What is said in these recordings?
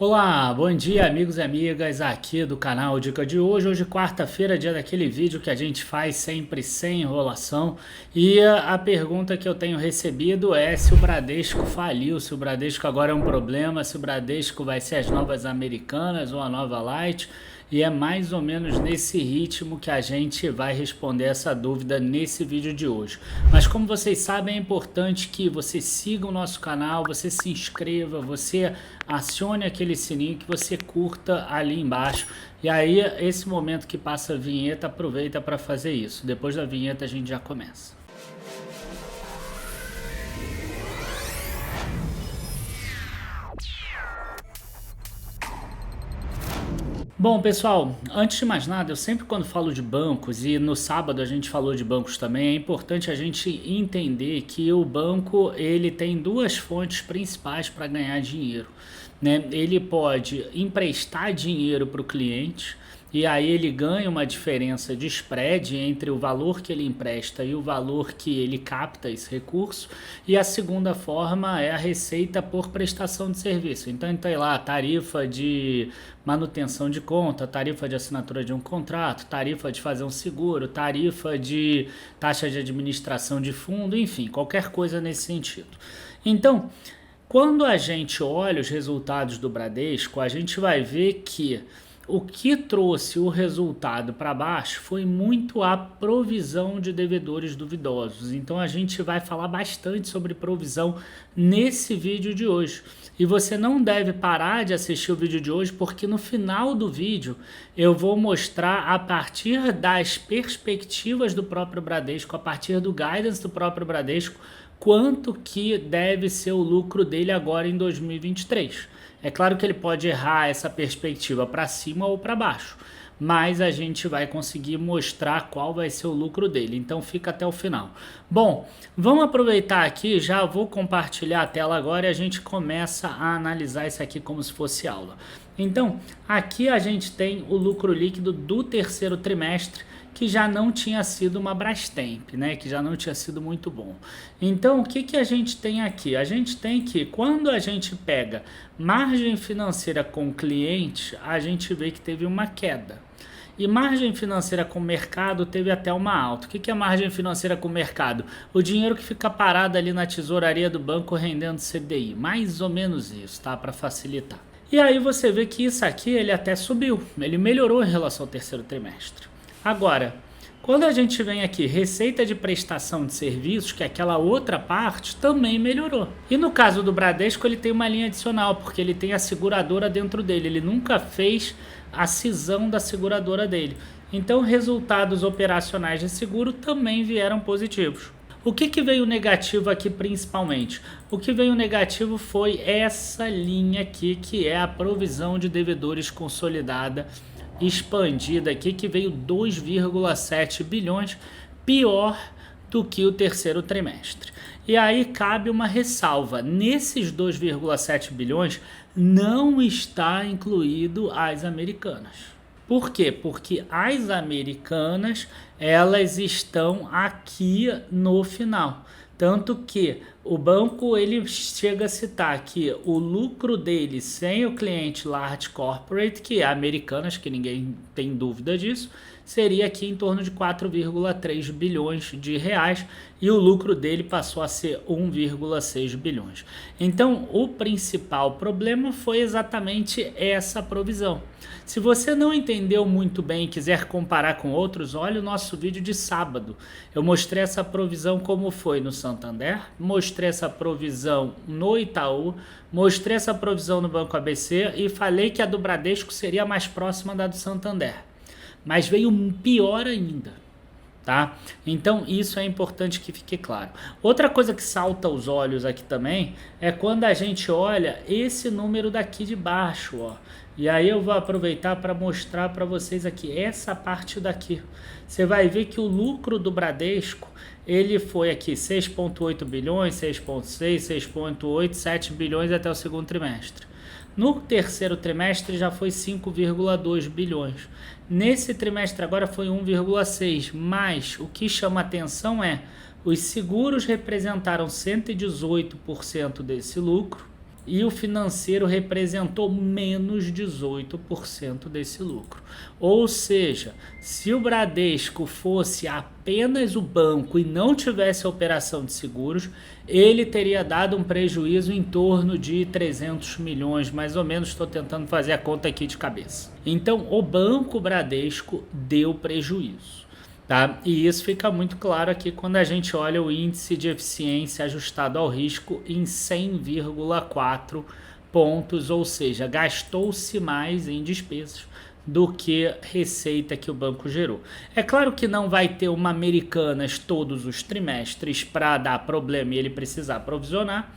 Olá, bom dia amigos e amigas aqui do canal Dica de Hoje quarta-feira, dia daquele vídeo que a gente faz sempre sem enrolação. E a pergunta que eu tenho recebido é se o Bradesco faliu, se o Bradesco agora é um problema, se o Bradesco vai ser as novas Americanas ou a nova Light. E é mais ou menos nesse ritmo que a gente vai responder essa dúvida nesse vídeo de hoje. Mas como vocês sabem, é importante que você siga o nosso canal, você se inscreva, você acione aquele sininho, que você curta ali embaixo. E aí, esse momento que passa a vinheta, aproveita para fazer isso. Depois da vinheta a gente já começa. Bom, pessoal, antes de mais nada, eu sempre quando falo de bancos, e no sábado a gente falou de bancos também, é importante a gente entender que o banco ele tem duas fontes principais para ganhar dinheiro, né? Ele pode emprestar dinheiro para o cliente, e aí ele ganha uma diferença de spread entre o valor que ele empresta e o valor que ele capta esse recurso. E a segunda forma é a receita por prestação de serviço. Então tem lá a tarifa de manutenção de conta, tarifa de assinatura de um contrato, tarifa de fazer um seguro, tarifa de taxa de administração de fundo, enfim, qualquer coisa nesse sentido. Então, quando a gente olha os resultados do Bradesco, a gente vai ver que o que trouxe o resultado para baixo foi muito a provisão de devedores duvidosos. Então a gente vai falar bastante sobre provisão nesse vídeo de hoje. E você não deve parar de assistir o vídeo de hoje, porque no final do vídeo eu vou mostrar, a partir das perspectivas do próprio Bradesco, a partir do guidance do próprio Bradesco, quanto que deve ser o lucro dele agora em 2023. É claro que ele pode errar essa perspectiva para cima ou para baixo, mas a gente vai conseguir mostrar qual vai ser o lucro dele, então fica até o final. Bom, vamos aproveitar aqui, já vou compartilhar a tela agora e a gente começa a analisar isso aqui como se fosse aula. Então, aqui a gente tem o lucro líquido do terceiro trimestre, que já não tinha sido uma Brastemp, né? Que já não tinha sido muito bom. Então, o que a gente tem aqui? A gente tem que, quando a gente pega margem financeira com cliente, a gente vê que teve uma queda. E margem financeira com mercado teve até uma alta. O que é margem financeira com mercado? O dinheiro que fica parado ali na tesouraria do banco rendendo CDI. Mais ou menos isso, tá? Para facilitar. E aí você vê que isso aqui ele até subiu. Ele melhorou em relação ao terceiro trimestre. Agora, quando a gente vem aqui, receita de prestação de serviços, que é aquela outra parte, também melhorou. E no caso do Bradesco, ele tem uma linha adicional, porque ele tem a seguradora dentro dele. Ele nunca fez a cisão da seguradora dele. Então, resultados operacionais de seguro também vieram positivos. O que veio negativo aqui principalmente? O que veio negativo foi essa linha aqui, que é a provisão de devedores consolidada expandida aqui, que veio 2,7 bilhões, pior do que o terceiro trimestre. E aí cabe uma ressalva, nesses 2,7 bilhões não está incluído as Americanas. Por quê? Porque as Americanas, elas estão aqui no final. Tanto que o banco ele chega a citar que o lucro dele sem o cliente large corporate, que é Americanas, que ninguém tem dúvida disso, seria aqui em torno de 4,3 bilhões de reais, e o lucro dele passou a ser 1,6 bilhões. Então, o principal problema foi exatamente essa provisão. Se você não entendeu muito bem e quiser comparar com outros, olha o nosso vídeo de sábado. Eu mostrei essa provisão como foi no Santander, mostrei essa provisão no Itaú, mostrei essa provisão no Banco ABC e falei que a do Bradesco seria mais próxima da do Santander. Mas veio pior ainda, tá? Então isso é importante que fique claro. Outra coisa que salta aos olhos aqui também é quando a gente olha esse número daqui de baixo, ó. E aí eu vou aproveitar para mostrar para vocês aqui essa parte daqui. Você vai ver que o lucro do Bradesco, ele foi aqui 6,8 bilhões, 6,6, 6,8, 7 bilhões até o segundo trimestre. No terceiro trimestre já foi 5,2 bilhões. Nesse trimestre agora foi 1,6, mas o que chama atenção é os seguros representaram 118% desse lucro e o financeiro representou menos 18% desse lucro. Ou seja, se o Bradesco fosse apenas o banco e não tivesse a operação de seguros, ele teria dado um prejuízo em torno de 300 milhões, mais ou menos, estou tentando fazer a conta aqui de cabeça. Então, o Banco Bradesco deu prejuízo. Tá? E isso fica muito claro aqui quando a gente olha o índice de eficiência ajustado ao risco em 100,4 pontos, ou seja, gastou-se mais em despesas do que receita que o banco gerou. É claro que não vai ter uma Americanas todos os trimestres para dar problema e ele precisar provisionar,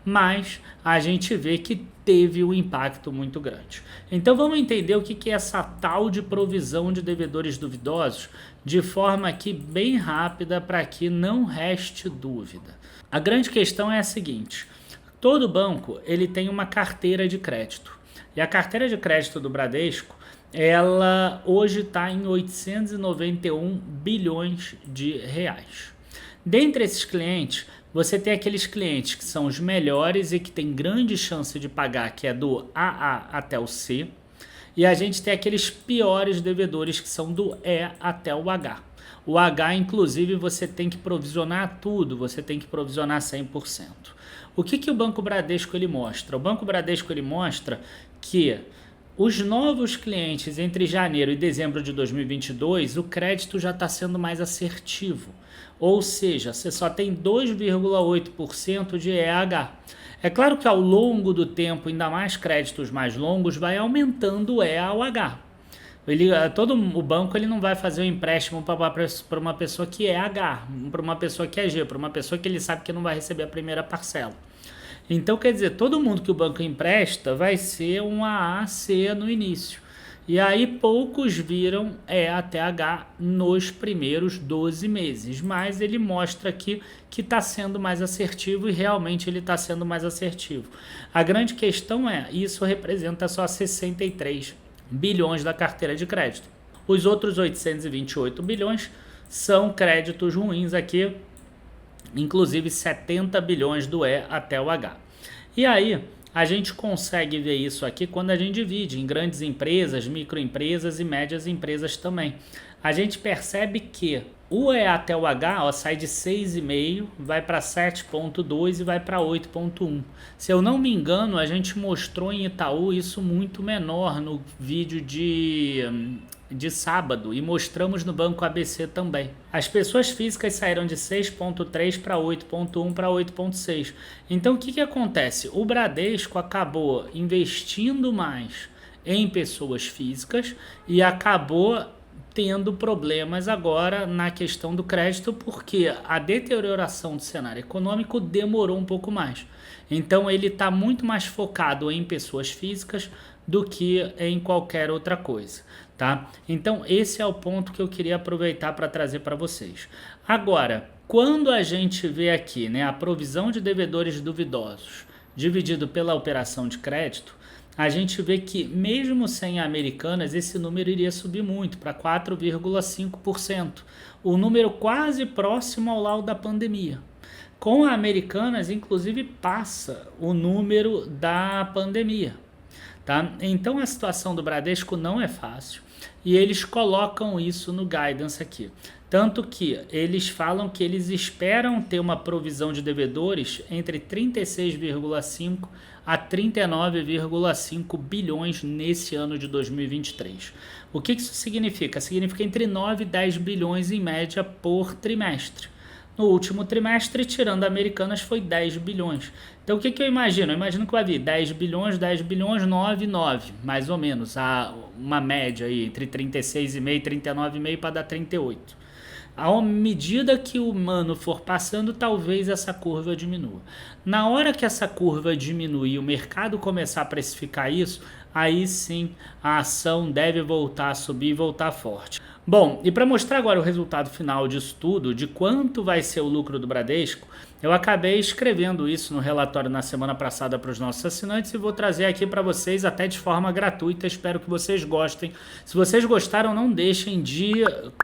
mas a gente vê que teve um impacto muito grande. Então vamos entender o que é essa tal de provisão de devedores duvidosos de forma aqui bem rápida para que não reste dúvida. A grande questão é a seguinte: todo banco ele tem uma carteira de crédito e a carteira de crédito do Bradesco ela hoje está em 891 bilhões de reais. Dentre esses clientes, você tem aqueles clientes que são os melhores e que tem grande chance de pagar, que é do AA até o C. E a gente tem aqueles piores devedores que são do E até o H. O H, inclusive, você tem que provisionar tudo, você tem que provisionar 100%. O que o Banco Bradesco ele mostra? O Banco Bradesco ele mostra que os novos clientes entre janeiro e dezembro de 2022, o crédito já está sendo mais assertivo. Ou seja, você só tem 2,8% de EH. É claro que ao longo do tempo, ainda mais créditos mais longos, vai aumentando o E ao H. O banco ele não vai fazer um empréstimo para uma pessoa que é H, para uma pessoa que é G, para uma pessoa que ele sabe que não vai receber a primeira parcela. Então, quer dizer, todo mundo que o banco empresta vai ser um AAC no início. E aí poucos viram E até H nos primeiros 12 meses. Mas ele mostra aqui que está sendo mais assertivo e realmente ele está sendo mais assertivo. A grande questão é, isso representa só 63 bilhões da carteira de crédito. Os outros 828 bilhões são créditos ruins aqui, inclusive 70 bilhões do E até o H. E aí, a gente consegue ver isso aqui quando a gente divide em grandes empresas, microempresas e médias empresas também. A gente percebe que o E até o H sai de 6,5, vai para 7,2 e vai para 8,1. Se eu não me engano, a gente mostrou em Itaú isso muito menor no vídeo de sábado e mostramos no Banco ABC também. As pessoas físicas saíram de 6,3 para 8,1 para 8,6. Então o que acontece? O Bradesco acabou investindo mais em pessoas físicas e acabou tendo problemas agora na questão do crédito porque a deterioração do cenário econômico demorou um pouco mais. Então ele está muito mais focado em pessoas físicas do que em qualquer outra coisa, tá? Então esse é o ponto que eu queria aproveitar para trazer para vocês. Agora, quando a gente vê aqui, né, a provisão de devedores duvidosos dividido pela operação de crédito, a gente vê que mesmo sem Americanas, esse número iria subir muito, para 4,5%. O número quase próximo ao lá da pandemia. Com a Americanas, inclusive, passa o número da pandemia. Tá? Então a situação do Bradesco não é fácil e eles colocam isso no guidance aqui. Tanto que eles falam que eles esperam ter uma provisão de devedores entre 36,5 a 39,5 bilhões nesse ano de 2023. O que isso significa? Significa entre 9 e 10 bilhões em média por trimestre. No último trimestre, tirando Americanas, foi 10 bilhões. Então, o que eu imagino? Eu imagino que vai vir 10 bilhões, 9, 9, mais ou menos. Uma média aí, entre 36,5 e 39,5 para dar 38. À medida que o ano for passando, talvez essa curva diminua. Na hora que essa curva diminuir e o mercado começar a precificar isso, aí sim a ação deve voltar a subir e voltar forte. Bom, e para mostrar agora o resultado final disso tudo, de quanto vai ser o lucro do Bradesco, eu acabei escrevendo isso no relatório na semana passada para os nossos assinantes e vou trazer aqui para vocês até de forma gratuita, espero que vocês gostem. Se vocês gostaram, não deixem de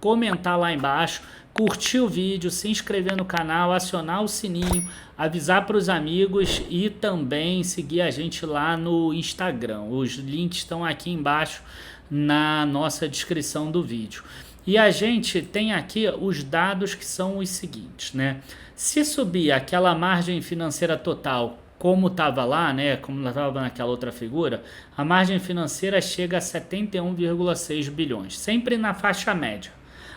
comentar lá embaixo, curtir o vídeo, se inscrever no canal, acionar o sininho, avisar para os amigos e também seguir a gente lá no Instagram. Os links estão aqui embaixo na nossa descrição do vídeo. E a gente tem aqui os dados que são os seguintes, né? Se subir aquela margem financeira total como estava lá, né, como estava naquela outra figura, a margem financeira chega a 71,6 bilhões, sempre na faixa média.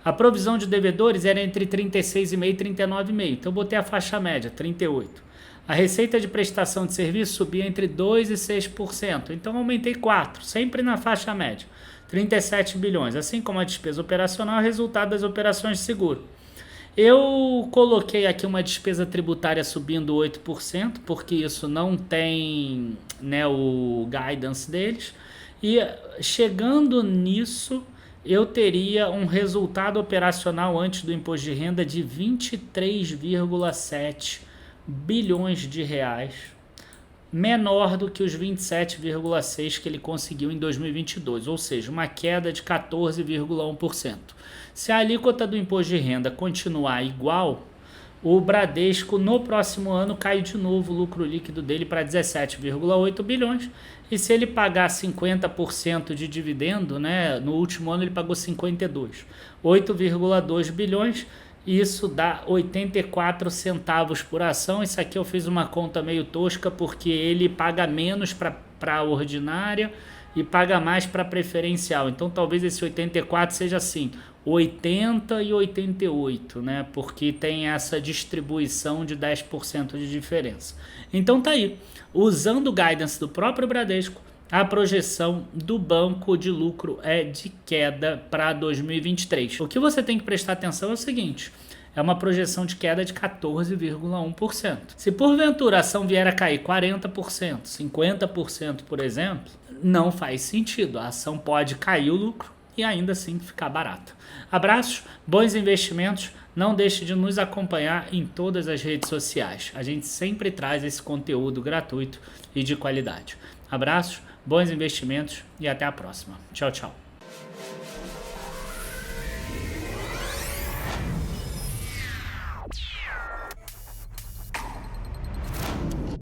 A provisão de devedores era entre 36,5 e 39,5, então eu botei a faixa média, 38. A receita de prestação de serviço subia entre 2% e 6%, então eu aumentei 4%, sempre na faixa média, 37 bilhões, assim como a despesa operacional, resultado das operações de seguro. Eu coloquei aqui uma despesa tributária subindo 8%, porque isso não tem, né, o guidance deles. E chegando nisso, eu teria um resultado operacional antes do imposto de renda de 23,7 bilhões de reais, menor do que os 27,6 que ele conseguiu em 2022, ou seja, uma queda de 14,1%. Se a alíquota do imposto de renda continuar igual, o Bradesco no próximo ano cai de novo o lucro líquido dele para 17,8 bilhões. E se ele pagar 50% de dividendo, né, no último ano ele pagou 52, 8,2 bilhões. Isso dá 84 centavos por ação. Isso aqui eu fiz uma conta meio tosca porque ele paga menos para a ordinária e paga mais para preferencial. Então talvez esse 84 seja assim, 80 e 88, né? Porque tem essa distribuição de 10% de diferença. Então tá aí, usando o guidance do próprio Bradesco, a projeção do banco de lucro é de queda para 2023. O que você tem que prestar atenção é o seguinte, é uma projeção de queda de 14,1%. Se porventura a ação vier a cair 40%, 50%, por exemplo, não faz sentido. A ação pode cair o lucro e ainda assim ficar barata. Abraços, bons investimentos. Não deixe de nos acompanhar em todas as redes sociais. A gente sempre traz esse conteúdo gratuito e de qualidade. Abraços, bons investimentos e até a próxima. Tchau, tchau.